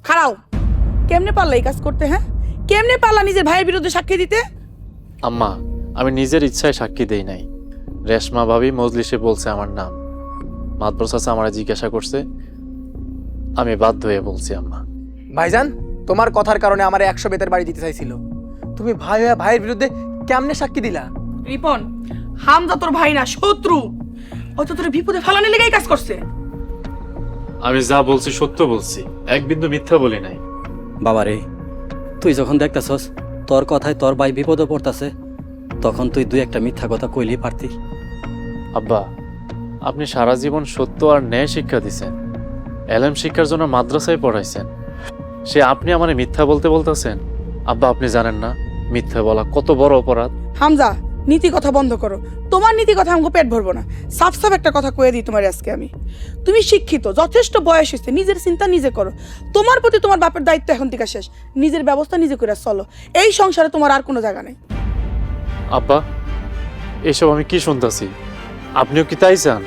খাড়াও, কেমনে পারলা এই কাজ করতে? হ্যাঁ, কেমনে পারলা নিজের ভাইয়ের বিরুদ্ধে সাক্ষী দিতে? আম্মা, আমি নিজের ইচ্ছায় সাক্ষী দেই নাই। রেশমা ভাবি মজলিসে বলছে আমার নাম, মাতবর চাচা আমার জিজ্ঞাসা করছে, আমি বাধ্য হয়ে বলছি আম্মা। ভাইজান, তোমার কথার কারণে আমার 100 বেতের বাড়ি দিতে চাইছিল। তুমি ভাই হয়ে ভাইয়ের বিরুদ্ধে কেমনে সাক্ষী দিলা? রিপন, হামজা তোর ভাই না, শত্রু। ও তো তোর বিপদে ফেলানি লেগেই কাজ করছে। আমি যা বলছি সত্য বলছি, এক বিন্দু মিথ্যা বলি নাই। বাবা রে, তুই যখন দেখতেছস তোর কথায় তোর ভাই বিপদে পড়তাছে, তখন তুই দুই একটা মিথ্যা কথা কইলেই পারতি। আব্বা, আপনি সারা জীবন সত্য আর ন্যায় শিক্ষা দিছেন, এলএম শিক্ষার জন্য মাদ্রাসায় পড়াইছেন, সে আপনি আমারে মিথ্যা বলতে বলতেছেন? আব্বা, আপনি জানেন না মিথ্যা বলা কত বড় অপরাধ? হামজা, নীতি কথা বন্ধ করো। তোমার নীতি কথা আমাকে পেট ভরবো না। সাফ সাফ একটা কথা কয়ে দিই তোমার আজকে আমি। তুমি শিক্ষিত, যথেষ্ট বয়স হয়েছে, নিজের চিন্তা নিজে করো। তোমার প্রতি তোমার বাপের দায়িত্ব এখন থেকে শেষ। নিজের ব্যবস্থা নিজে করে চলো। এই সংসারে তোমার আর কোনো জায়গা নেই। আব্বা, এসব আমি কি শুনতাছি? আপনিও কি তাই চান?